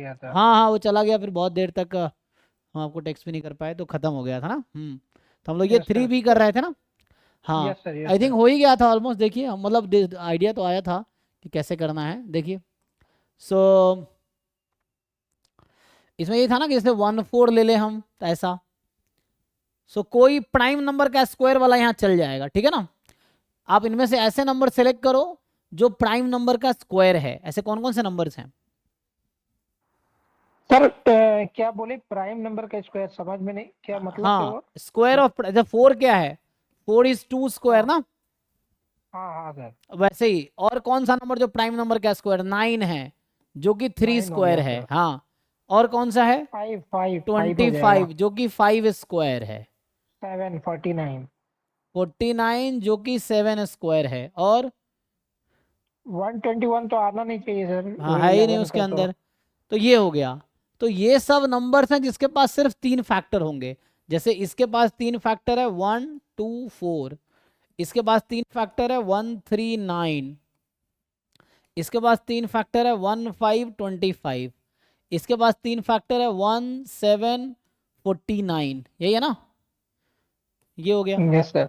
गया था। हाँ हाँ, वो चला गया फिर बहुत देर तक हम आपको टेक्स्ट भी नहीं कर पाए, तो खत्म हो गया था ना। तो हम लोग ये यस थ्री सर। बी कर रहे थे ना। हाँ, yes sir, yes I think sir. हो ही गया था ऑलमोस्ट। देखिए मतलब आइडिया तो आया था कि कैसे करना है। देखिए सो इसमें ये था ना कि जैसे 1 4 ले ले हम, तो ऐसा। सो कोई प्राइम नंबर का स्क्वायर वाला यहाँ चल जाएगा, ठीक है ना। आप इनमें से ऐसे नंबर सेलेक्ट करो जो प्राइम नंबर का स्क्वायर है। ऐसे कौन कौन से नंबर्स हैं? सर क्या बोले, प्राइम नंबर का स्क्वायर? समझ में नहीं, क्या मतलब क्या हाँ, हुआ? स्क्वायर ऑफ, जैसे 4 क्या है, 4 is 2 स्क्वायर हाँ ना। हाँ हाँ सर। वैसे ही और कौन सा नंबर जो प्राइम नंबर का स्क्वायर, 9 है, जो कि 3 9 हो स्क्वायर गया है। सर। हाँ, और कौन सा है, 5 हो जाएगा। 25 जो कि 5 स्क्वायर है। 7 49। 49 जो कि 7 स्क्वायर है। और 121 तो आना नहीं चाहिए सर, हाँ, वो है ही नहीं 11 उसके का तो। अंदर। तो ये हो गया। तो ये सब नंबर्स हैं जिसके पास सिर्फ 3 फैक्टर होंगे। जैसे इसके पास 3 फैक्टर है, 1 2 4। इसके पास 3 फैक्टर है, 1 3 9। इसके पास 3 फैक्टर है, 1 5 25। इसके पास 3 फैक्टर है, 1 7 49। यही है ना। ये हो गया। Yes sir.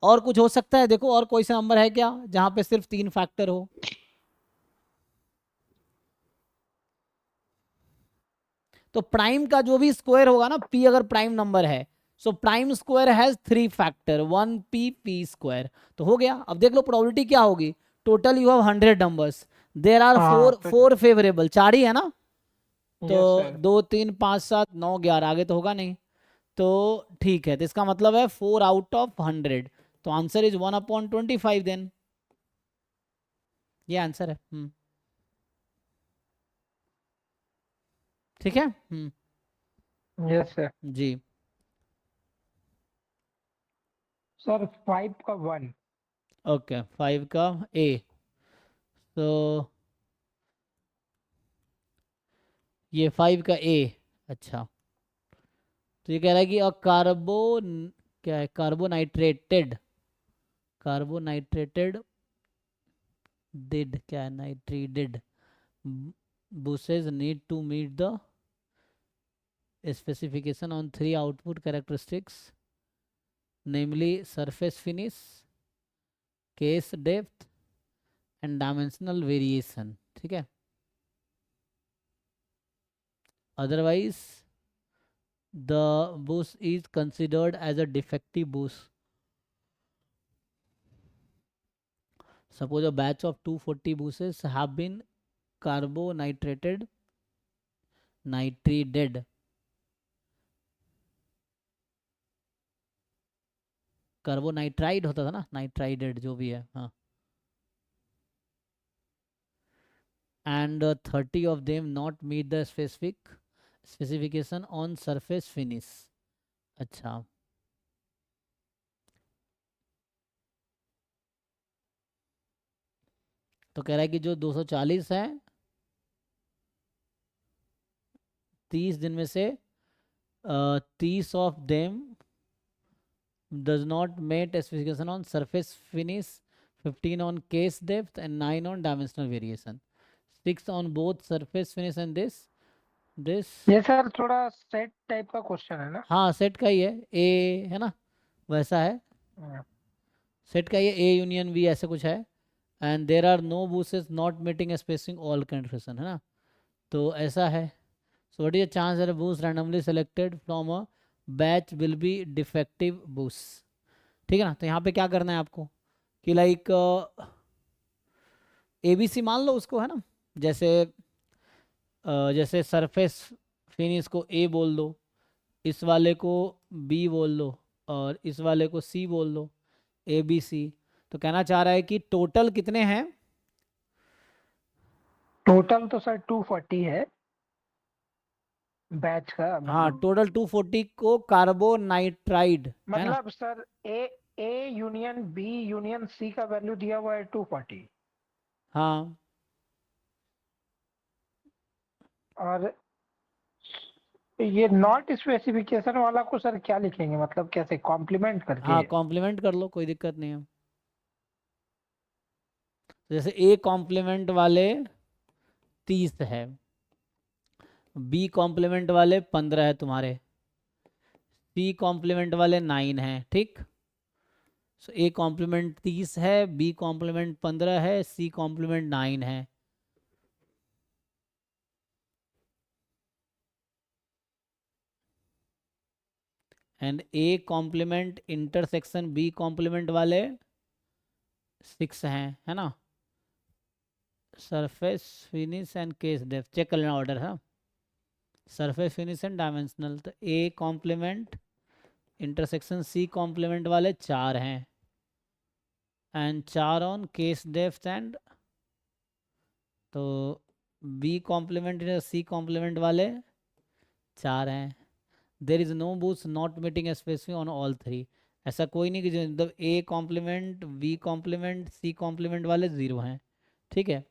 और कुछ हो सकता है? देखो और कोई सा नंबर है क्या जहां पे सिर्फ 3 फैक्टर हो? तो प्राइम का जो भी स्क्वायर होगा ना, पी अगर प्राइम नंबर है, so prime square has 3 factor, 1 p square. तो हो गया। अब देख लो प्रोबेबिलिटी क्या होगी। Total you have 100 numbers, there are हाँ फोर तो। फोर फेवरेबल, 4 ही है ना। तो यस सर। 2 3 5 7 9 11, आगे तो होगा नहीं। तो ठीक है, तो इसका मतलब है 4 out of 100। तो आंसर इज 1/25 देन। ये आंसर है। ठीक है। Yes sir. जी। सर 5 का 1। ओके, 5 का ए। तो ये 5 का ए। अच्छा, तो ये कह रहा है कि क्या है, कार्बोनाइट्रेटेड डिड, क्या है, nitrided bushes need to meet the specification on 3 output characteristics, namely surface finish, case depth and dimensional variation. ठीक है। otherwise the bush is considered as a defective bush. Suppose a batch of 240 bushes have been carbonitrated nitrated कार्बोनाइट्राइड होता था ना, नाइट्राइडेड जो भी है, हाँ। and 30 of them not meet the specification on surface finish. अच्छा, तो कह रहा है कि जो 240 है, 30 दिन में से 30 of them does not meet specification on surface finish, 15 on case depth and 9 on dimensional variation, 6 on both surface finish and this। ये सर थोड़ा सेट टाइप का क्वेश्चन है ना? हाँ, सेट का ही है, ए है ना, वैसा है। हाँ। सेट का ये ए यूनियन बी ऐसे कुछ है। And there are no bushes not meeting spacing all condition, है ना। तो ऐसा है। So what is the chance that bush randomly selected from a batch will be defective bush. ठीक है ना। तो यहाँ पे क्या करना है आपको कि लाइक ए बी सी मान लो उसको, है ना। जैसे जैसे सरफेस फिनिश को ए बोल दो, इस वाले को बी बोल दो, और इस वाले को सी बोल दो, ए बी सी। तो कहना चाह रहा है कि टोटल कितने हैं। टोटल तो सर 240 है बैच का, हाँ, मतलब। टोटल 240 को कार्बोनाइट्राइड, है ना। मतलब sir A A union B union C का वैल्यू दिया हुआ है 240। हाँ और ये नॉट स्पेसिफिकेशन वाला को सर क्या लिखेंगे, मतलब कैसे कॉम्प्लीमेंट हाँ, करके? कॉम्प्लीमेंट कर लो, कोई दिक्कत नहीं है। जैसे ए कॉम्प्लीमेंट वाले 30 है, बी कॉम्प्लीमेंट वाले 15 है तुम्हारे, सी कॉम्प्लीमेंट वाले 9 हैं, ठीक। सो ए कॉम्प्लीमेंट 30 है, बी कॉम्प्लीमेंट 15 है, सी कॉम्प्लीमेंट 9 है। And A complement intersection B complement वाले 6 हैं, है ना। Surface finish and case depth check कर लेना ऑर्डर है, सरफेस फिनिश एंड डायमेंशनल। तो A complement intersection C complement वाले 4 हैं, and 4 on case depth and, तो बी कॉम्प्लीमेंट सी कॉम्प्लीमेंट वाले 4 हैं। There is no both not meeting specific on all 3। ऐसा कोई नहीं कि जो मतलब A complement B complement C complement वाले 0 हैं, ठीक है।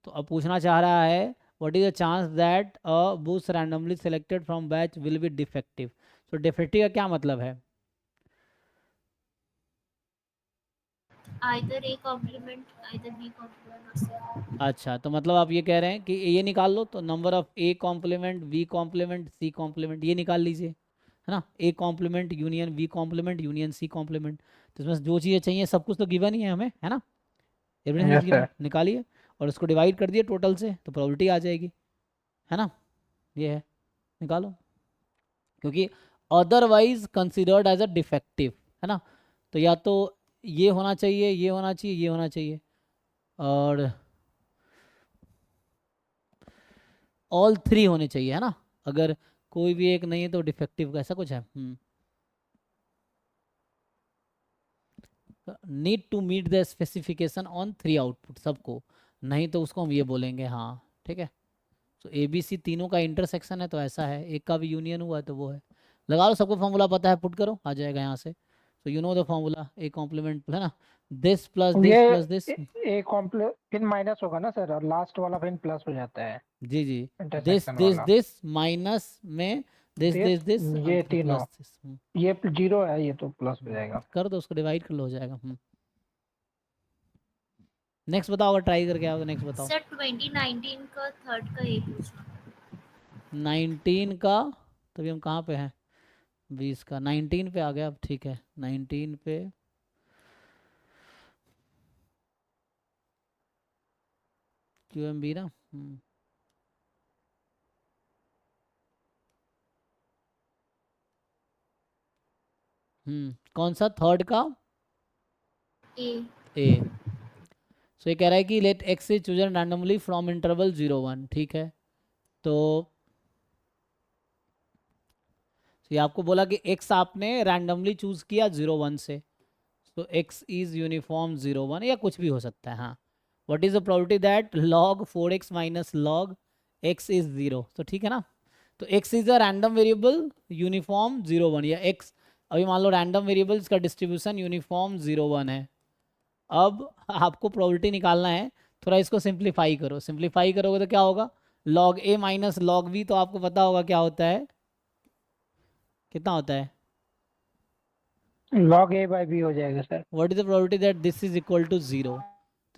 तो अब पूछना चाह रहा है what is the chance that a booth randomly selected from batch will be defective. तो डिफेक्टिव का क्या मतलब है? either A complement, either B complement or C. अच्छा, तो मतलब आप ये कह रहे हैं कि ये निकाल लो, तो number of A complement B complement C complement ये निकाल लीजिए, है ना। A complement union B complement union C complement, तो इसमें जो चीज़ें चाहिए सब कुछ तो गिवन ही है हमें, है ना। Everything is yes given, sir. निकालिए और उसको डिवाइड कर दिए टोटल से, तो प्रोबेबिलिटी आ जाएगी, है ना। ये है, निकालो, क्योंकि otherwise considered as a defective, है ना। तो या तो ये होना चाहिए, ये होना चाहिए, ये होना चाहिए, और ऑल 3 होने चाहिए, है ना। अगर कोई भी एक नहीं है तो डिफेक्टिव का ऐसा कुछ है। Need to meet the specification on 3 output, सबको, नहीं तो उसको हम ये बोलेंगे, हाँ ठीक है। तो ए बी सी तीनों का इंटरसेक्शन है तो ऐसा है, एक का भी यूनियन हुआ है तो वो है। लगा लो, सबको फॉर्मूला पता है, पुट करो आ जाएगा यहाँ से। तो you know the formula, A complement है ना, this plus this plus this. ये ए कॉम्प्ले फिर माइनस होगा ना सर, और लास्ट वाला फिर प्लस हो जाता है, जी जी, दिस इंटरसेक्शन दिस वाला। दिस माइनस में दिस दिस दिस दिस ये अंत में तीनों, प्लस दिस। ये 0 है, ये तो प्लस हो जाएगा। कर दो उसको, डिवाइड कर लो, हो जाएगा। नेक्स्ट बताओ, अगर ट्राई करके आओ तो नेक्स्ट बताओ। सर 2019 का थर्ड का ए पूछना। 19 का, तभी हम कहाँ पे हैं, 20 का 19 पे आ गया, अब ठीक है 19 पे। QMB ना, कौन सा थर्ड का? ए। ए। सो ये कह रहा है कि let x is chosen randomly from interval 0 1, ठीक है। तो ये आपको बोला कि एक्स आपने रैंडमली चूज किया 0 1 से, तो एक्स इज यूनिफॉर्म 0 1 या कुछ भी हो सकता है, हाँ। What is the probability that log 4x minus log x is 0, तो ठीक है ना। तो x is a random variable uniform 0 1, या x अभी मान लो रैंडम वेरिएबल्स का डिस्ट्रीब्यूशन यूनिफॉर्म 0 1 है। अब आपको प्रोबेबिलिटी निकालना है, थोड़ा इसको सिंप्लीफाई करो, सिंप्लीफाई करोगे तो क्या होगा, log a minus log v, तो आपको पता होगा क्या होता है, कितना होता है। log a by b हो जाएगा sir. What is the probability that this is equal to 0,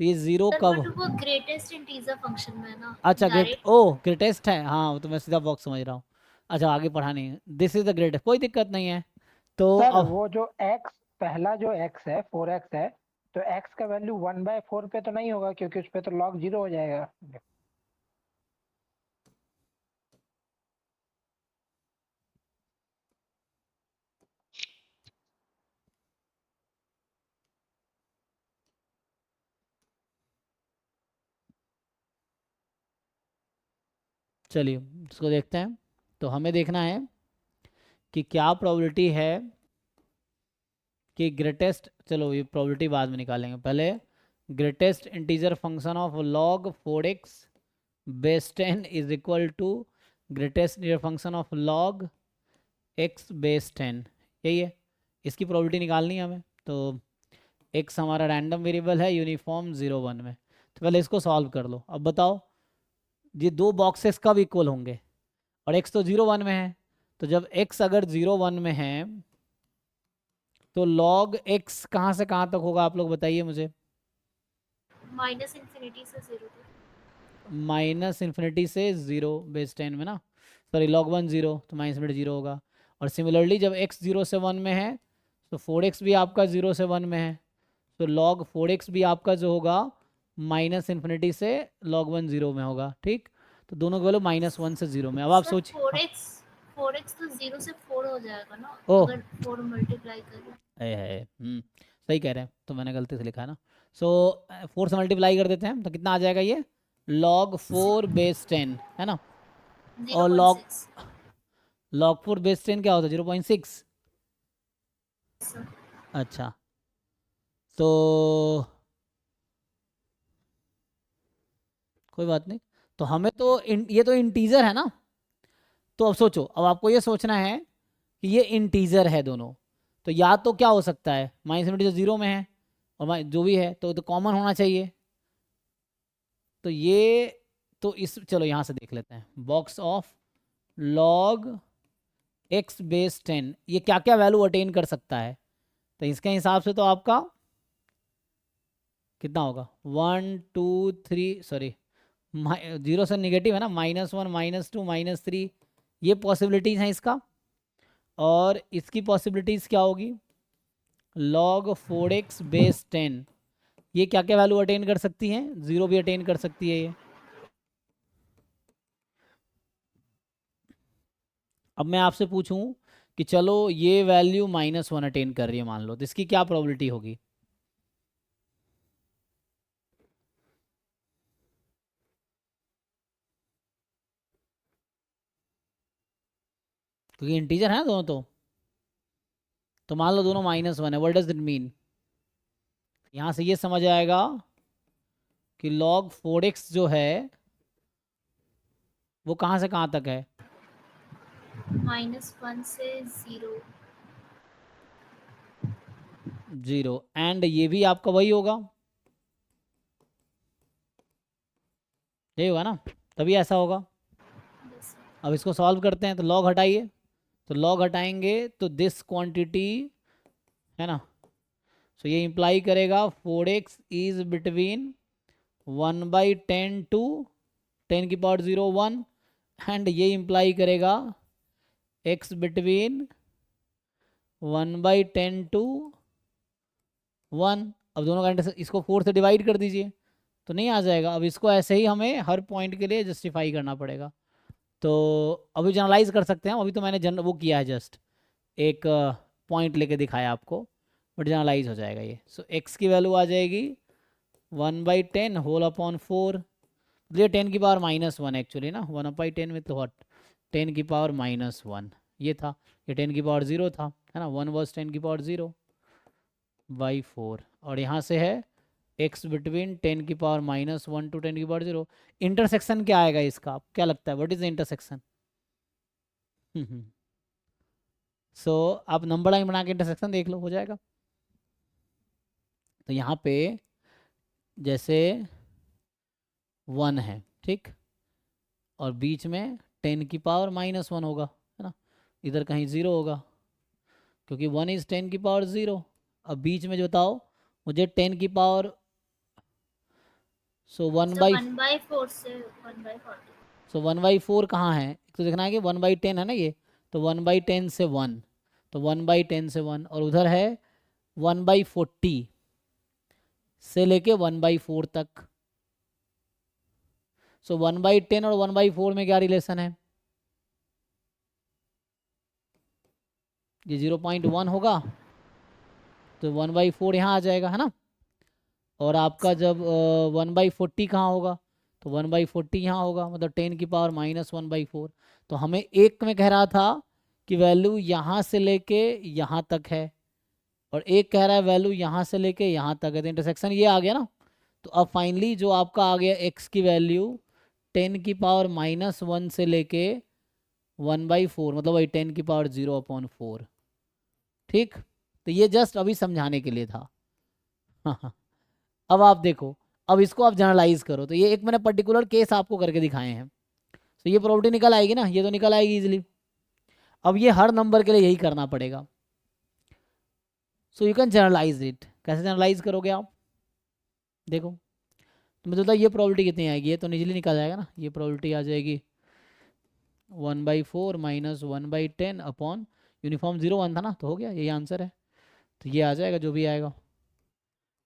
तो ये 0 सर कब। बट वो ग्रेटेस्ट इंटीजर फंक्शन में है ना, अच्छा ग्रेट, डायरेक्ट। ओ ग्रेटेस्ट है, हाँ वो तो मैं सीधा बॉक्स समझ रहा हूँ। अच्छा आगे पढ़ा नहीं है, दिस इज द ग्रेटेस्ट, कोई दिक्कत नहीं है। तो सर अब वो जो x, पहला जो x है 4x है, तो x का वैल्यू 1/4 पे तो नहीं होगा, क्योंकि उस पे तो log 0 हो जाएगा। चलिए इसको देखते हैं। तो हमें देखना है कि क्या प्रोबेबिलिटी है कि ग्रेटेस्ट, चलो ये प्रोबेबिलिटी बाद में निकालेंगे, पहले greatest integer function of log 4x base 10 is equal to greatest integer function of log x base 10, यही है, इसकी प्रोबेबिलिटी निकालनी है हमें। तो x हमारा रैंडम वेरिएबल है यूनिफॉर्म 0 1 में, तो पहले इसको सॉल्व कर लो। अब बताओ ये दो बॉक्सेस कब इक्वल होंगे, और x तो 0 1 में है, तो जब x अगर 0 1 में है तो log x कहाँ से कहाँ तक होगा, आप लोग बताइए मुझे। माइनस इन्फिनिटी से 0 तक। माइनस इन्फिनिटी से 0 बेस 10 में ना, सॉरी log 1 0, तो माइनस इन्फिनिटी 0 होगा। और सिमिलरली जब x 0 से 1 में है तो 4x भी आपका 0 से 1 में है, तो log 4x भी आपका जो होगा माइनस इन्फिनिटी से log 1 0 में होगा। ठीक, तो दोनों की वैल्यू -1 से 0 में। अब आप सर सोचिए, 4x तो 0 से 4 हो जाएगा ना, ओह अगर 4 मल्टीप्लाई करें। है सही कह रहे हैं, तो मैंने गलती से लिखा है ना। सो 4 से मल्टीप्लाई कर देते हैं तो कितना आ जाएगा ये, log 4 बेस 10 है ना। और log 0.6 4 बेस 10 क्या होता है, 0.6। सर। अच्छा, तो कोई बात नहीं, तो हमें तो ये तो इंटीजर है ना। तो अब सोचो, अब आपको ये सोचना है कि ये इंटीजर है दोनों, तो या तो क्या हो सकता है, माइनस इन्फिनिटी तो 0 में है और जो भी है तो कॉमन होना चाहिए। तो ये तो इस चलो यहाँ से देख लेते हैं, box of log x base 10 ये क्या क्या वैल्यू अटेन कर सकता है। तो इसके हिसाब से तो आपका कितना होगा, 1 2 3 सॉरी 0 से निगेटिव है ना, -1 -2 -3, ये पॉसिबिलिटीज़ हैं इसका। और इसकी पॉसिबिलिटीज़ क्या होगी, log 4x बेस 10 ये क्या क्या वैल्यू अटेन कर सकती हैं, 0 भी अटेन कर सकती है ये। अब मैं आपसे पूछूं कि चलो ये वैल्यू -1 अटेन कर रही है मान लो, तो इसकी क्या प्रोबेबिलिटी होगी। क्योंकि इंटीजर है ना दोनों, तो मान लो दोनों -1 है, व्हाट डज इट मीन। यहाँ से ये समझ आएगा कि log 4x जो है वो कहाँ से कहाँ तक है, -1 से 0। 0, एंड ये भी आपका वही होगा, यही होगा ना, तभी ऐसा होगा। Yes sir. अब इसको सॉल्व करते हैं, तो log हटाइए, तो log हटाएंगे तो दिस क्वांटिटी है ना, सो ये इंप्लाई करेगा 4x इज बिटवीन 1/10 टू 10 की पावर 0 1, एंड ये इंप्लाई करेगा x बिटवीन 1/10 टू 1। अब दोनों का इसको 4 से डिवाइड कर दीजिए तो नहीं आ जाएगा। अब इसको ऐसे ही हमें हर पॉइंट के लिए जस्टिफाई करना पड़ेगा। तो अभी जनरलाइज कर सकते हैं, अभी तो मैंने वो किया है, जस्ट एक पॉइंट लेके दिखाया आपको, बट जनरलाइज हो जाएगा ये। सो x की वैल्यू आ जाएगी 1/10 होल अपॉन 4, ये 10 की पावर -1 एक्चुअली ना, 1/10 में तो हॉट 10 की पावर -1 ये था, ये 10 की पावर 0 था है ना, 1 वॉज 10 की पावर 0/4। और यहाँ से है x बिटवीन 10 की पावर -1 टू 10 की पावर 0। इंटरसेक्शन क्या आएगा इसका, आपको क्या लगता है, व्हाट इज द इंटरसेक्शन। सो आप नंबर लाइन बना के इंटरसेक्शन देख लो, हो जाएगा। तो यहाँ पे जैसे 1 है, ठीक, और बीच में 10 की पावर -1 होगा है ना, इधर कहीं 0 होगा क्योंकि 1 इज 10 की पावर 0। अब बीच में जो बताओ मुझे 10 की पावर, सो 1/4 से 1/40। सो 1/4 कहाँ है, तो देखना है कि 1/10 है ना ये, तो 1/10 से 1, तो 1/10 से 1, और उधर है 1/40 से लेके 1/4 तक। सो 1/10 और 1/4 में क्या रिलेशन है, ये 0.1 होगा, तो 1/4 यहाँ आ जाएगा है ना। और आपका जब 1/40 कहाँ होगा, तो 1/40 यहाँ होगा, मतलब 10 की पावर -1/4। तो हमें एक में कह रहा था कि वैल्यू यहाँ से लेके यहाँ तक है, और एक कह रहा है वैल्यू यहाँ से लेके यहाँ तक है, तो इंटरसेक्शन ये आ गया ना। तो अब फाइनली जो आपका आ गया x की वैल्यू 10 की पावर -1 से लेके 1/4, मतलब वही 10 की पावर 0/4। ठीक, तो ये जस्ट अभी समझाने के लिए था। अब आप देखो, अब इसको आप जनरलाइज करो, तो ये एक मैंने पर्टिकुलर केस आपको करके दिखाए हैं, तो ये प्रॉपर्टी निकल आएगी ना, ये तो निकल आएगी इजीली। अब ये हर नंबर के लिए यही करना पड़ेगा। So you can generalise it, कैसे जनरलाइज करोगे आप, देखो तो मतलब ये प्रॉबिलिटी कितनी आएगी, ये तो निचली निकल जाएगा ना, ये प्रॉबिलिटी आ जाएगी 1/4 माइनस 1/10 अपॉन यूनिफॉर्म 0 1 था ना, तो हो गया, यही आंसर है। तो ये आ जाएगा जो भी आएगा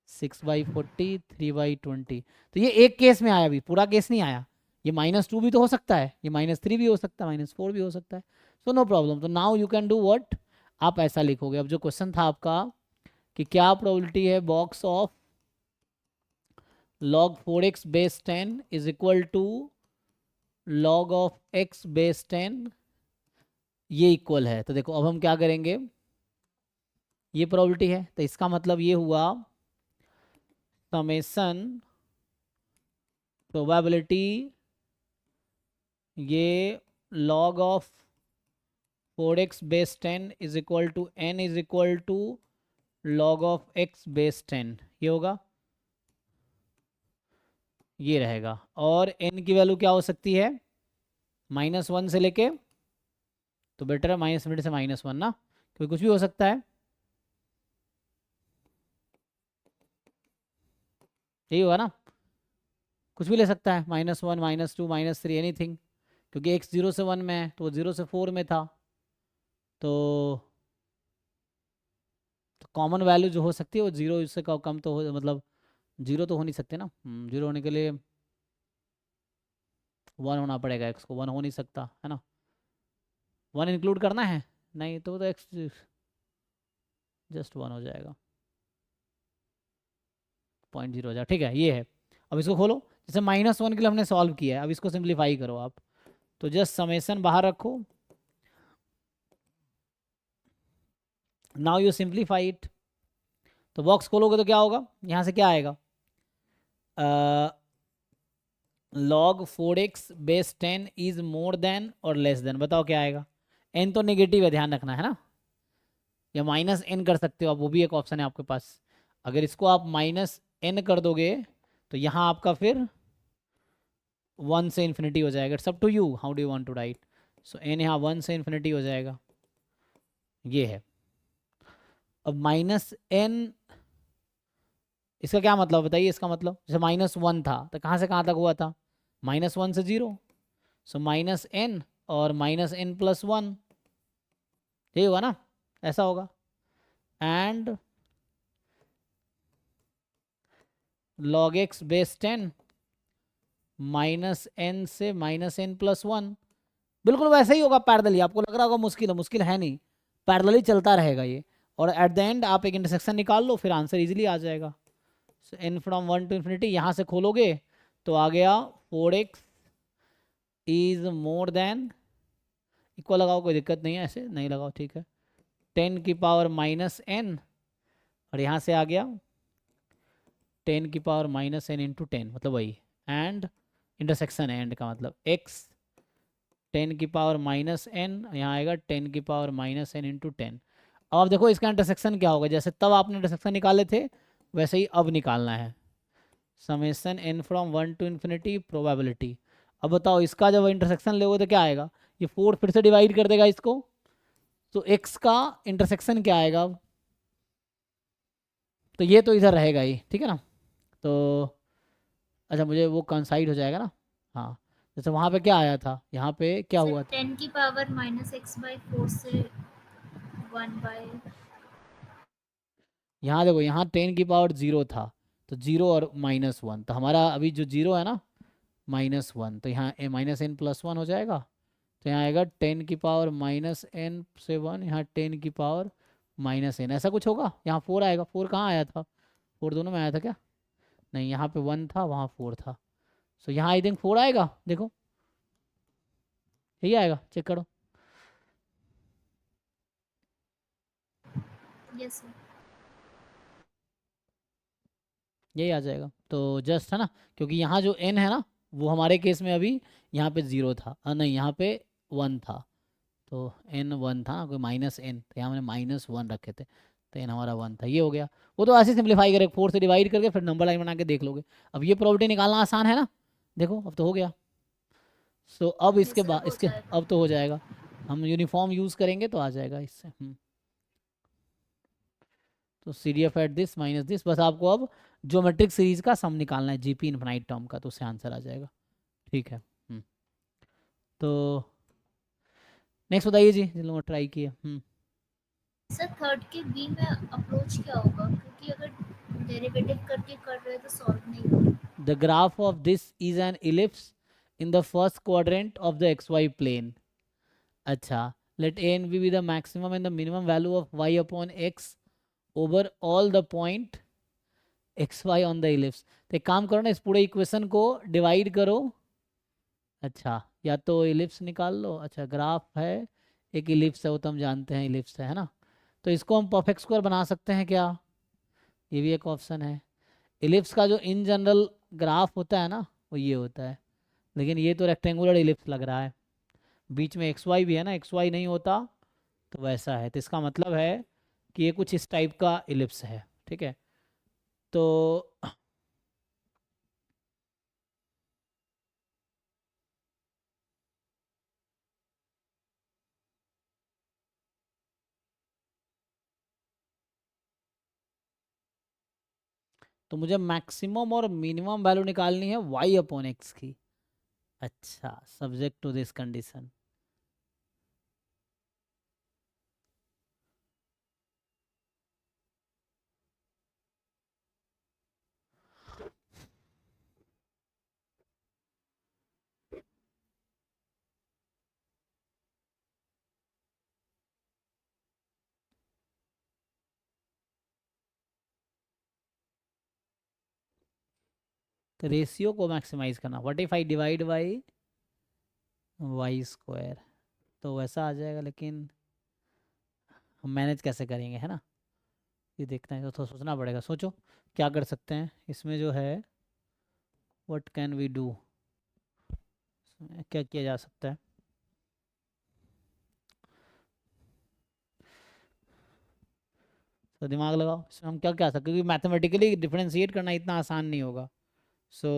6/40 3/20। तो ये एक केस में आया, अभी पूरा केस नहीं आया। ये -2 भी तो हो सकता है, ये -3 भी हो सकता है, -4 भी हो सकता है। So no problem. तो now you can do what, आप ऐसा लिखोगे। अब जो क्वेश्चन था आपका कि क्या प्रोबेबिलिटी है box of log 4x base 10 is equal to log of x base 10, ये इक्वल है। तो देखो अब हम क्या करेंगे, ये प्रोबेबिलिटी है, तो इसका मतलब ये हुआ समेसन प्रोबेबिलिटी ये log of 4x base 10 is equal to n is equal to log of x base 10, ये होगा, ये रहेगा। और n की वैल्यू क्या हो सकती है, -1 से लेके, तो बेटर है -1 से -1 ना, क्योंकि कुछ भी हो सकता है, यही होगा ना, कुछ भी ले सकता है, -1 -2 -3 एनीथिंग, क्योंकि x 0 से 1 में है, तो वो 0 से 4 में था, तो कॉमन वैल्यू जो हो सकती है वो 0 से कम तो हो, मतलब 0 तो हो नहीं सकते ना, 0 होने के लिए 1 होना पड़ेगा, x को 1 हो नहीं सकता है ना, 1 इंक्लूड करना है, नहीं तो x जस्ट 1 हो जाएगा, 0.0 हो जाएगा, ठीक है, ये है। अब इसको खोलो, जैसे -1 के लिए हमने सॉल्व किया है, अब इसको सिंप्लीफाई करो आप, तो जस्ट समेसन बाहर रखो, नाउ यू सिंप्लीफाई इट। तो बॉक्स खोलोगे तो क्या होगा, यहाँ से क्या आएगा, log 4x base 10 is more then और लेस देन, बताओ क्या आएगा, n तो नेगेटिव है, ध्यान रखना है ना, या -n कर सकते हो आप, वो भी एक ऑप्शन है आपके पास। अगर इसको आप -n कर दोगे तो यहाँ आपका फिर 1 से इन्फिनिटी हो जाएगा, it's up to you how do you want to write. So n यहाँ 1 से इन्फिनिटी हो जाएगा, ये है। अब -n, इसका क्या मतलब बताइए, इसका मतलब जैसे -1 था तो कहाँ से कहाँ तक हुआ था, -1 से 0, सो -n और -n+1, यही होगा ना, ऐसा होगा। And log x base 10 -n से -n+1, बिल्कुल वैसे ही होगा पैरेलली। आपको लग रहा होगा मुश्किल है, मुश्किल है नहीं, पैरेलली चलता रहेगा ये, और एट द एंड आप एक इंटरसेक्शन निकाल लो, फिर आंसर इजीली आ जाएगा। सो n फ्रॉम 1 टू इन्फिनिटी, यहाँ से खोलोगे तो आ गया 4x is more than, equal लगाओ कोई दिक्कत नहीं है, ऐसे नहीं लगाओ ठीक है, 10 की पावर -n, और यहाँ से आ गया 10 की पावर -n इंटू 10, मतलब वही, एंड इंटरसेक्शन है एंड का मतलब x 10 की पावर -n, यहाँ आएगा 10 की पावर -n इंटू 10। अब आप देखो इसका इंटरसेक्शन क्या होगा, जैसे तब आपने इंटरसेक्शन निकाले थे वैसे ही अब निकालना है, summation n from 1 to infinity probability. अब बताओ इसका जब इंटरसेक्शन लोगे तो क्या आएगा, ये 4 फिर से डिवाइड कर देगा इसको, तो x का इंटरसेक्शन क्या आएगा अब, तो ये तो इधर रहेगा ही, ठीक है ना। तो अच्छा मुझे वो कंसाइड हो जाएगा ना, हाँ, जैसे वहाँ पे क्या आया था, यहाँ पे क्या हुआ था, 10 की पावर -x/4 से 1/, यहाँ देखो यहाँ 10 की पावर 0 था, तो 0 और -1, तो हमारा अभी जो 0 है ना -1, तो यहाँ -n+1 हो जाएगा, तो यहाँ आएगा 10 की पावर -n से 1, यहाँ 10 की पावर -n, ऐसा कुछ होगा। यहाँ 4 आएगा, 4 कहाँ आया था, 4 दोनों में आया था क्या, नहीं, यहाँ पे 1 था वहाँ 4 था, सो यहाँ आई थिंक 4 आएगा, देखो यही आएगा, चेक करो, यस सर, यही आ जाएगा। तो जस्ट है ना, क्योंकि यहाँ जो n है ना वो हमारे केस में अभी यहाँ पे 0 था, नहीं यहाँ पे 1 था, तो n 1 था ना, कोई -n, तो यहाँ मैंने -1 रखे थे, तो n हमारा 1 था, ये हो गया। वो तो ऐसे सिंप्लीफाई करें, 4 से डिवाइड करके फिर नंबर लाइन बना के देख लोगे। अब ये प्रॉपर्टी निकालना आसान है ना, देखो अब तो हो गया। सो अब जी इसके सर बाद, हो इसके जाएगा। अब तो हो जाएगा, हम यूनिफॉर्म यूज़ करेंगे तो आ जाएगा इससे। तो C D F at this minus this, बस आपको अब ज्योमेट्रिक सीरीज का सम निकालना है जीपी इनफाइनाइट टर्म का, तो उससे आंसर आ जाएगा। ठीक है। तो नेक्स्ट बताइए जी, जिन लोगों ने ट्राई किया। सर थर्ड के बी में अप्रोच क्या होगा, क्योंकि अगर डेरिवेटिव करके कर रहे हैं तो सॉल्व नहीं होगा। The graph of this is an ellipse in the first quadrant of the xy plane. अच्छा, let a and b be the maximum and the minimum value of y upon x over all the point xy on the ellipse. तो एक काम करो ना, इस पूरे equation को divide करो। अच्छा, या तो इलिप्स निकाल लो। अच्छा, ग्राफ है, एक इलिप्स है, वो तो हम जानते हैं इलिप्स है ना। तो इसको हम परफेक्ट स्क्वायर बना सकते हैं क्या? ये भी एक ऑप्शन है। इलिप्स का जो इन जनरल ग्राफ होता है ना, वो ये होता है, लेकिन ये तो रेक्टेंगुलर इलिप्स लग रहा है, बीच में एक्स वाई भी है ना, एक्स वाई नहीं होता तो वैसा है। तो इसका मतलब है कि ये कुछ इस टाइप का इलिप्स है। ठीक है, तो तो मुझे मैक्सिमम और मिनिमम वैल्यू निकालनी है वाई अपॉन एक्स की। अच्छा, सब्जेक्ट टू दिस कंडीशन। तो रेशियो को मैक्सिमाइज करना, what if I divide by y square, तो वैसा आ जाएगा, लेकिन हम मैनेज कैसे करेंगे, है ना, ये देखना है, तो थोड़ा सोचना पड़ेगा। सोचो क्या कर सकते हैं इसमें जो है, व्हाट कैन वी डू, क्या किया जा सकता है। तो दिमाग लगाओ, इसमें हम क्या क्या सकते हैं, क्योंकि मैथमेटिकली डिफरेंशिएट करना इतना आसान नहीं होगा। सो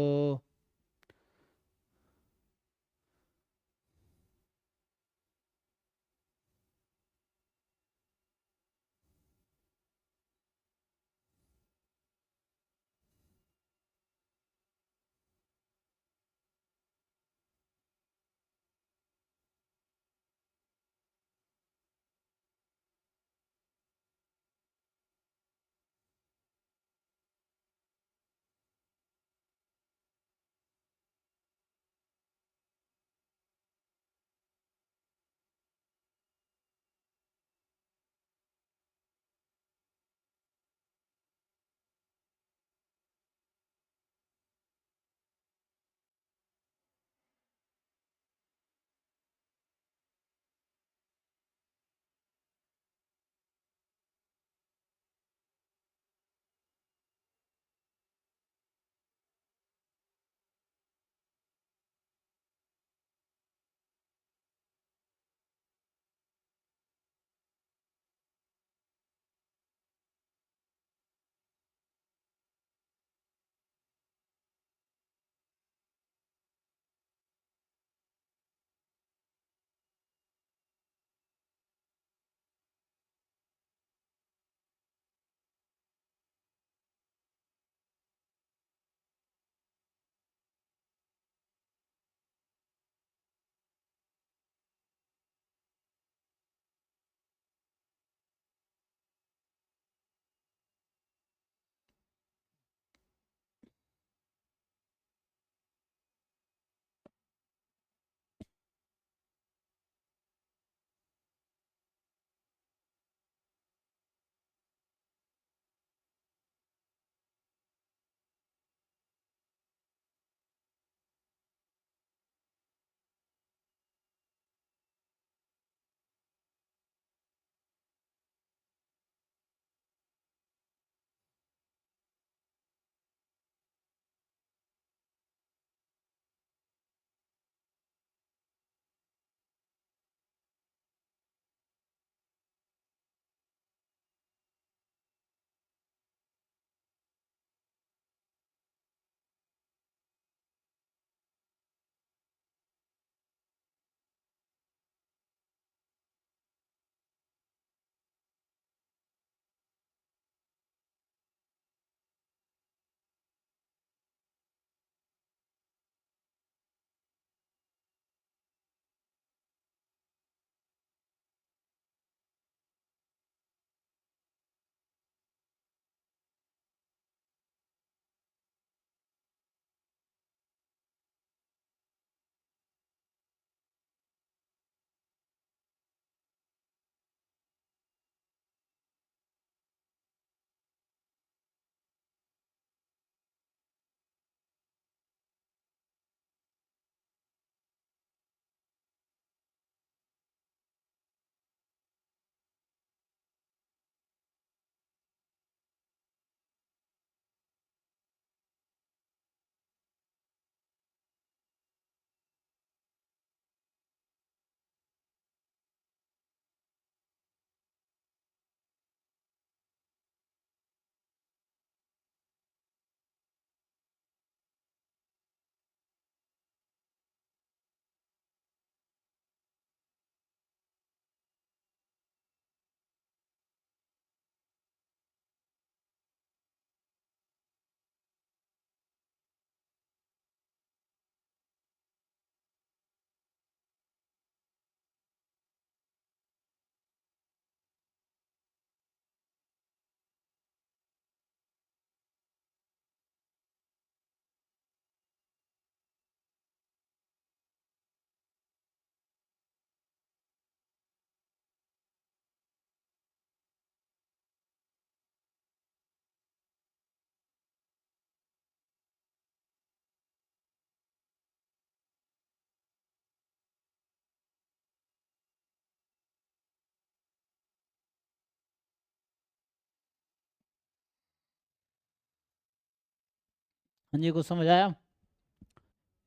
हाँ जी, कुछ समझ आया?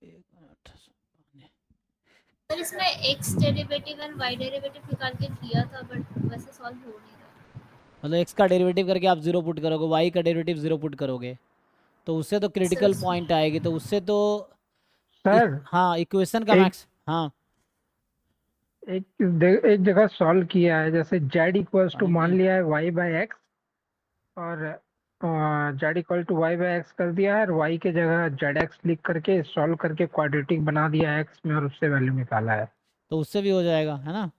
एक मिनट। सर इसमें x derivative and y derivative निकाल के किया था बट वैसे सॉल्व हो नहीं रहा। मतलब एक्स का डेरिवेटिव करके आप जीरो पुट करोगे, वाई का डेरिवेटिव जीरो पुट करोगे, तो उससे तो सर क्रिटिकल उसमें पॉइंट आएगी, तो उससे तो सर हाँ इक्वेशन का एक मैक्स, हाँ एक जगह सॉल्व किया है, जैसे जेड इक्वल्स टू पानी पिए। मान लिया है वाई बाय एक्स, और z equal to y by x कर दिया है, और वाई के जगह जेड एक्स लिख करके सॉल्व करके क्वाड्रेटिक बना दिया है एक्स में, और उससे वैल्यू निकाला है। तो उससे भी हो जाएगा, है ना?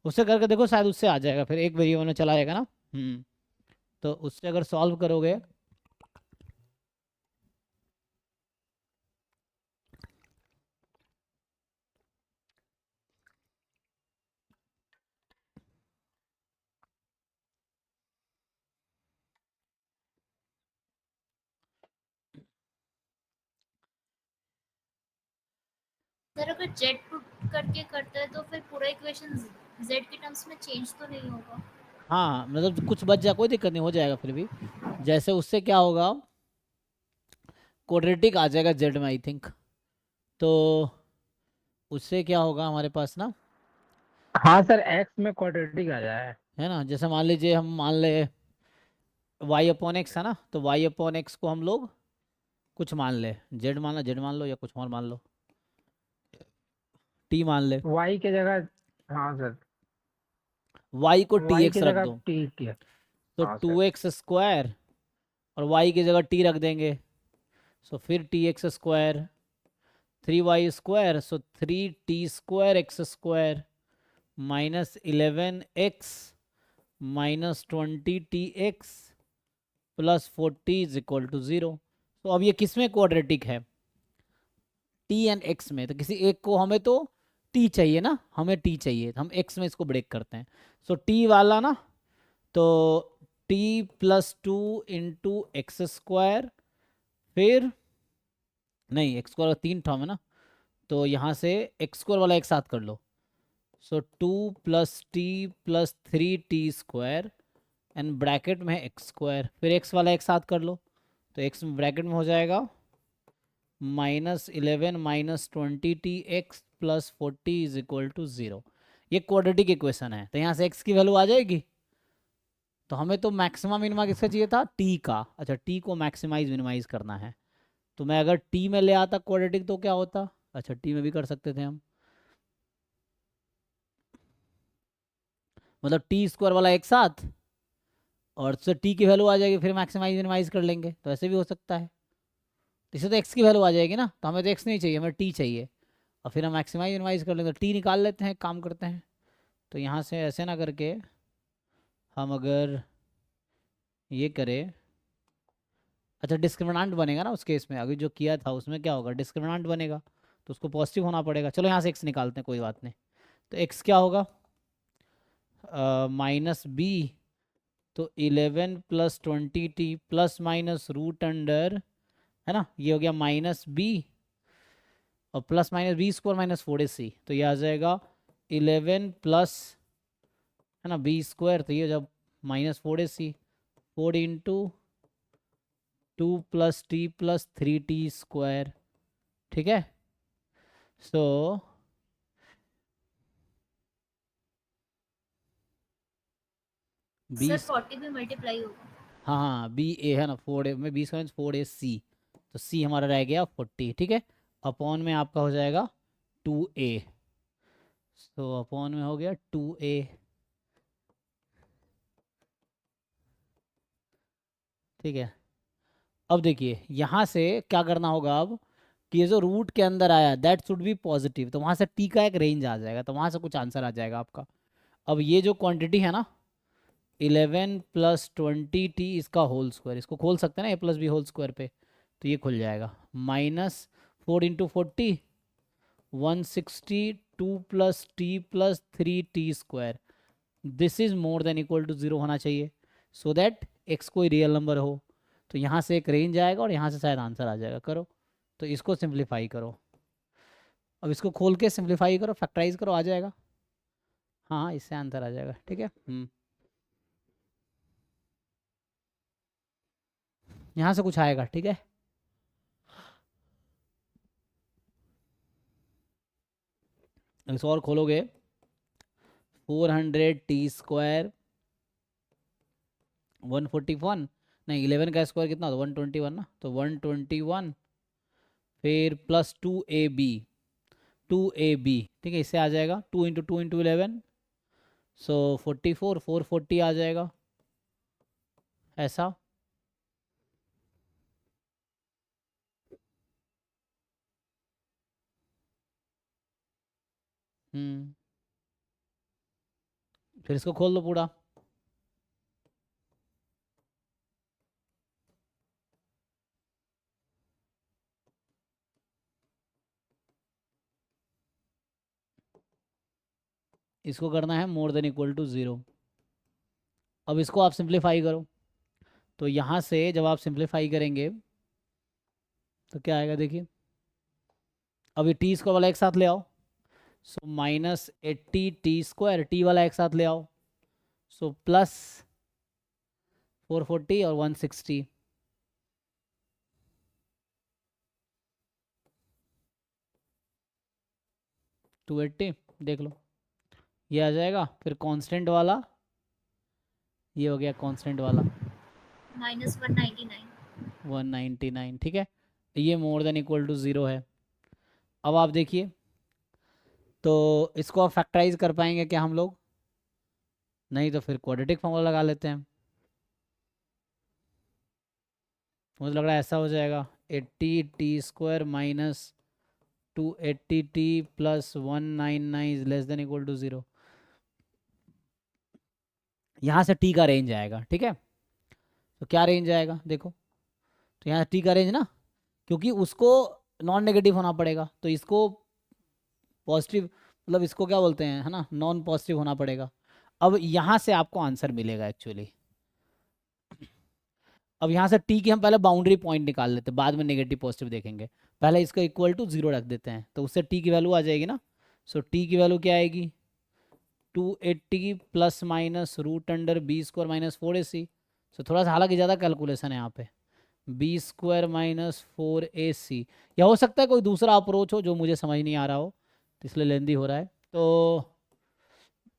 उससे करके देखो, शायद उससे आ जाएगा, फिर एक वेरिएबल में चला जाएगा ना। तो उससे अगर सॉल्व करोगे, सर अगर जेड पुट करके करता है तो फिर पूरा इक्वेशन जेड के टर्म्स में चेंज तो नहीं होगा? हाँ मतलब कुछ बच जाए, कोई दिक्कत नहीं, हो जाएगा फिर भी। जैसे उससे क्या होगा, क्वाड्रेटिक आ जाएगा जेड में आई थिंक। तो उससे क्या होगा हमारे पास ना, हाँ सर, एक्स में क्वाड्रेटिक आ जाए। है ना, जैसे मान लीजिए हम मान ले वाई अपॉन एक्स है ना, तो वाई अपॉन एक्स को हम लोग कुछ मान ले, जेड मान लो, जेड मान लो, या कुछ और मान लो, टी मान ले। वाई के जगह, हाँ सर, वाई को टी वाई एक्स की रख जगह दो, टी किया। तो हाँ सर। टू एक्स स्क्वायर, और वाई की जगह टी रख देंगे, सो फिर t x square, three y square, so three t square x square, minus 11x minus 20 tx plus 40 is equal to 0। तो अब ये किस में क्वाड्रेटिक है, टी एंड एक्स में, तो किसी एक को हमें तो टी चाहिए ना, हमें टी चाहिए, हम एक्स में इसको ब्रेक करते हैं। सो टी वाला ना, तो T plus two into x square, फिर नहीं एक्स स्क्वायर तीन टर्म है ना, तो यहाँ से एक्स स्क्वायर वाला एक साथ कर लो, so two plus t plus three t square, and bracket में है एक्स स्क्वायर, फिर एक्स वाला एक साथ कर लो, तो एक्स ब्रैकेट में हो जाएगा minus 11 minus 20 tx plus 40 is equal to 0। ये क्वाड्रेटिक इक्वेशन है, तो यहाँ से x की वैल्यू आ जाएगी। तो हमें तो मैक्सिमम मिनिमा किसका चाहिए था, t का। अच्छा, t को मैक्सिमाइज मिनिमाइज करना है, तो मैं अगर t में ले आता क्वाड्रेटिक तो क्या होता, अच्छा t में भी कर सकते थे हम, मतलब टी स्क्वायर वाला एक साथ, और उससे टी की वैल्यू आ जाएगी, फिर मैक्सिमाइज मिनिमाइज कर लेंगे, तो ऐसे भी हो सकता है। तो इससे तो एक्स की वैल्यू आ जाएगी ना, तो हमें तो एक्स नहीं चाहिए, हमें टी चाहिए, और फिर हम मैक्सिमाइज मिनिमाइज कर लेंगे, तो टी निकाल लेते हैं, काम करते हैं। तो यहाँ से ऐसे ना करके हम अगर ये करें, अच्छा डिस्क्रिमिनेंट बनेगा ना उस केस में, अभी जो किया था उसमें क्या होगा, डिस्क्रिमिनेंट बनेगा, तो उसको पॉजिटिव होना पड़ेगा। चलो यहाँ से एक्स निकालते हैं, कोई बात नहीं। तो एक्स क्या होगा, माइनस बी, तो 11 plus 20 t plus minus root under, है ना, ये हो गया माइनस बी, और plus minus b square minus 4ac, तो ये आ जाएगा 11 प्लस, है ना, बी स्क्वायर, तो ये जब minus 4ac, 4 into 2 plus t plus 3t square, ठीक है। सो बी, सर 40 भी मल्टीप्लाई होगा? हाँ हाँ बी ए है ना, 4a में बी स्क्वायर 4ac, तो सी हमारा रह गया 40, ठीक है। अपॉन में आपका हो जाएगा 2a, तो अपॉन में हो गया 2a, ठीक है। अब देखिए यहाँ से क्या करना होगा अब, कि ये जो रूट के अंदर आया दैट शुड बी पॉजिटिव, तो वहाँ से टी का एक रेंज आ जाएगा, तो वहाँ से कुछ आंसर आ जाएगा आपका। अब ये जो क्वांटिटी है ना, 11 प्लस 20 t इसका होल स्क्वायर, इसको खोल सकते हैं ना, a plus b whole square पे, तो ये खुल जाएगा, minus 4 into 40, 160, 2 plus t plus 3t square, this is more than equal to 0 होना चाहिए, सो दैट एक्स कोई रियल नंबर हो। तो यहाँ से एक रेंज आएगा, और यहाँ से शायद आंसर आ जाएगा, करो। तो इसको सिंप्लीफाई करो, अब इसको खोल के सिंप्लीफाई करो, फैक्टराइज करो, आ जाएगा। हाँ इससे आंसर आ जाएगा, ठीक है। यहाँ से कुछ आएगा, ठीक है। इसको और खोलोगे, 400t² 141, नहीं 11 का स्क्वायर कितना होता है 121 ना, तो 121 फिर प्लस 2ab, 2ab, ठीक है। इससे आ जाएगा 2 इंटू 2 इंटू 11, सो 44, 440 आ जाएगा ऐसा। फिर इसको खोल दो पूरा, इसको करना है मोर देन इक्वल टू 0। अब इसको आप सिंप्लीफाई करो, तो यहाँ से जब आप सिंप्लीफाई करेंगे तो क्या आएगा देखिए। अब ये टी स्क्वायर वाला एक साथ ले आओ, सो -80t², टी वाला एक साथ ले आओ, सो प्लस 440 और 160, $280 देख लो, ये आ जाएगा। फिर कांस्टेंट वाला, ये हो गया कांस्टेंट वाला -199। 199, ठीक है। ये मोर देन इक्वल टू 0 है। अब आप देखिए, तो इसको आप फैक्टराइज कर पाएंगे क्या हम लोग? नहीं तो फिर क्वाड्रेटिक फॉर्मूला लगा लेते हैं। मुझे लग रहा है ऐसा हो जाएगा 80t² minus 280t plus 199 is less than equal to 0। यहाँ से t का रेंज आएगा, ठीक है। तो क्या रेंज आएगा देखो, तो यहाँ t का रेंज ना, क्योंकि उसको नॉन नेगेटिव होना पड़ेगा, तो इसको पॉजिटिव, मतलब इसको क्या बोलते हैं, है ना, नॉन पॉजिटिव होना पड़ेगा। अब यहाँ से आपको आंसर मिलेगा एक्चुअली। अब यहाँ से t की हम पहले बाउंड्री पॉइंट निकाल लेते हैं, बाद में नेगेटिव पॉजिटिव देखेंगे। पहले इसको इक्वल टू 0 रख देते हैं, तो उससे t की वैल्यू आ जाएगी ना। सो t की वैल्यू क्या आएगी, 280 plus minus √b² minus 4ac। सो थोड़ा सा हालांकि ज़्यादा कैलकुलेशन है यहाँ पे, b² माइनस 4ac। या हो सकता है कोई दूसरा अप्रोच हो जो मुझे समझ नहीं आ रहा हो, तो इसलिए लेंदी हो रहा है, तो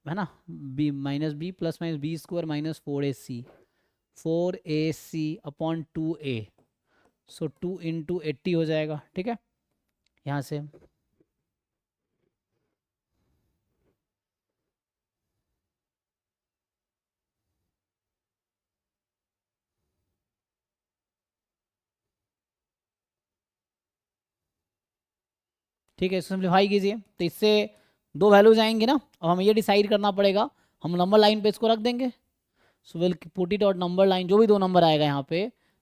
है ना, b plus minus b² minus 4ac, 4ac upon 2a, सो 2 इंटू 80 हो जाएगा, ठीक है। यहाँ से ठीक है, इसको सिंप्लीफाई कीजिए, तो इससे दो वैल्यूज आएंगी ना। अब हमें ये डिसाइड करना पड़ेगा, हम नंबर लाइन पे इसको रख देंगे। सो विल पुट इट और नंबर लाइन, जो भी दो नंबर आएगा यहाँ पे,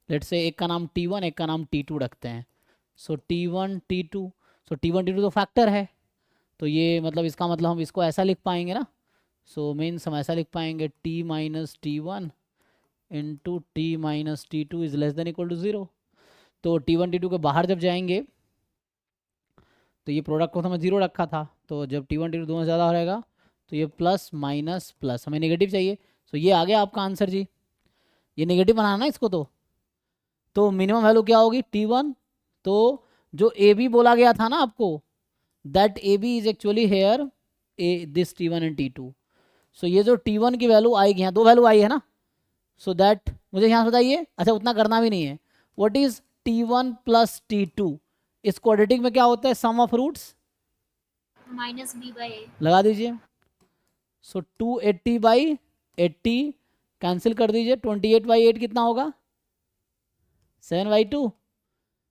लेट से एक का नाम t1 एक का नाम t2 रखते हैं। सो t1 t2, सो t1 t2 तो फैक्टर है, तो ये मतलब इसका मतलब हम इसको ऐसा लिख पाएंगे ना। सो मीन्स हम ऐसा लिख पाएंगे t minus t1 into t minus t2 is less than equal to 0। तो t1 t2 के बाहर जब जाएंगे तो ये प्रोडक्ट को तो हमें 0 रखा था, तो जब t1 t2 दोनों ज़्यादा रहेगा तो ये प्लस माइनस प्लस, हमें नेगेटिव चाहिए। सो ये आ गया आपका आंसर जी, ये नेगेटिव बनाना है इसको। तो मिनिमम वैल्यू क्या होगी t1, तो जो ए बी बोला गया था ना आपको, that a b is actually here this t1 and t2। So ये जो t1 की वैल्यू आएगी, यहाँ दो वैल्यू आई है ना, सो दैट मुझे यहाँ बताइए, अच्छा उतना करना भी नहीं है, what is t1 plus t2, इस क्वाड्रेटिक में क्या होता है, सम ऑफ रूट्स -b/a लगा दीजिए। सो 280/80 कैंसिल कर दीजिए, 28/8 कितना होगा, 7/2।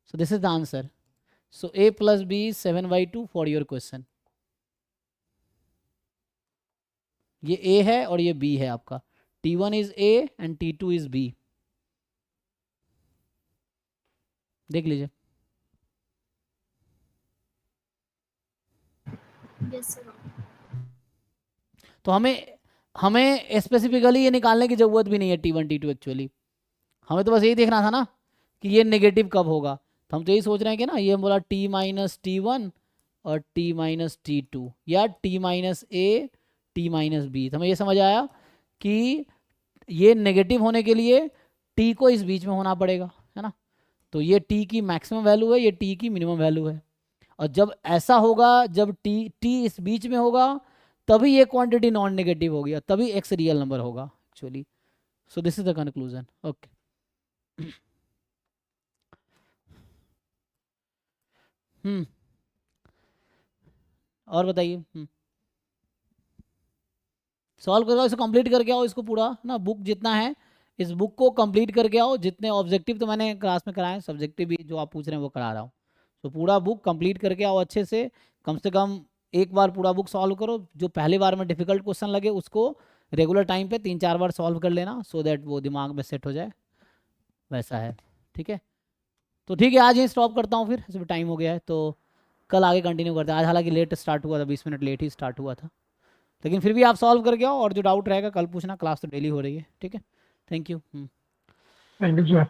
So this is the answer. So a plus b is 7/2 for your question. ये a है और ये b है आपका, t1 is a and t2 is b, देख लीजिए। Yes sir. तो हमें स्पेसिफिकली ये निकालने की जरूरत भी नहीं है t1 t2 एक्चुअली, हमें तो बस यही देखना था ना कि ये नेगेटिव कब होगा। तो हम तो यही सोच रहे हैं कि ना, ये हम बोला t माइनस t1 और t माइनस t2, या t minus a t minus b. हमें ये समझ आया कि ये नेगेटिव होने के लिए t को इस बीच में होना पड़ेगा, है ना। तो ये t की मैक्सिमम वैल्यू है, ये t की मिनिमम वैल्यू है। और जब ऐसा होगा, जब t इस बीच में होगा, तभी ये क्वांटिटी नॉन नेगेटिव होगी और तभी x रियल नंबर होगा actually. So this is the conclusion. Okay, और बताइए। सॉल्व करो, इसको कंप्लीट करके आओ, इसको पूरा ना, बुक जितना है इस बुक को कंप्लीट करके आओ। जितने ऑब्जेक्टिव तो मैंने क्लास में कराए, सब्जेक्टिव भी जो आप पूछ रहे हैं वो करा रहा हूँ। तो पूरा बुक कंप्लीट करके आओ अच्छे से कम एक बार पूरा बुक सॉल्व करो। जो पहली बार में डिफिकल्ट क्वेश्चन लगे उसको रेगुलर टाइम पे 3-4 बार सॉल्व कर लेना, सो दैट वो दिमाग में सेट हो जाए। वैसा है, ठीक है। तो ठीक है, आज ही स्टॉप करता हूँ, फिर इस टाइम हो गया है, तो कल आगे कंटिन्यू करते हैं। आज हालांकि लेट स्टार्ट हुआ था, 20 मिनट लेट ही स्टार्ट हुआ था, लेकिन फिर भी आप सॉल्व करके आओ और जो डाउट रहेगा कल पूछना, क्लास तो डेली हो रही है, ठीक है। Thank you. Thank you sir.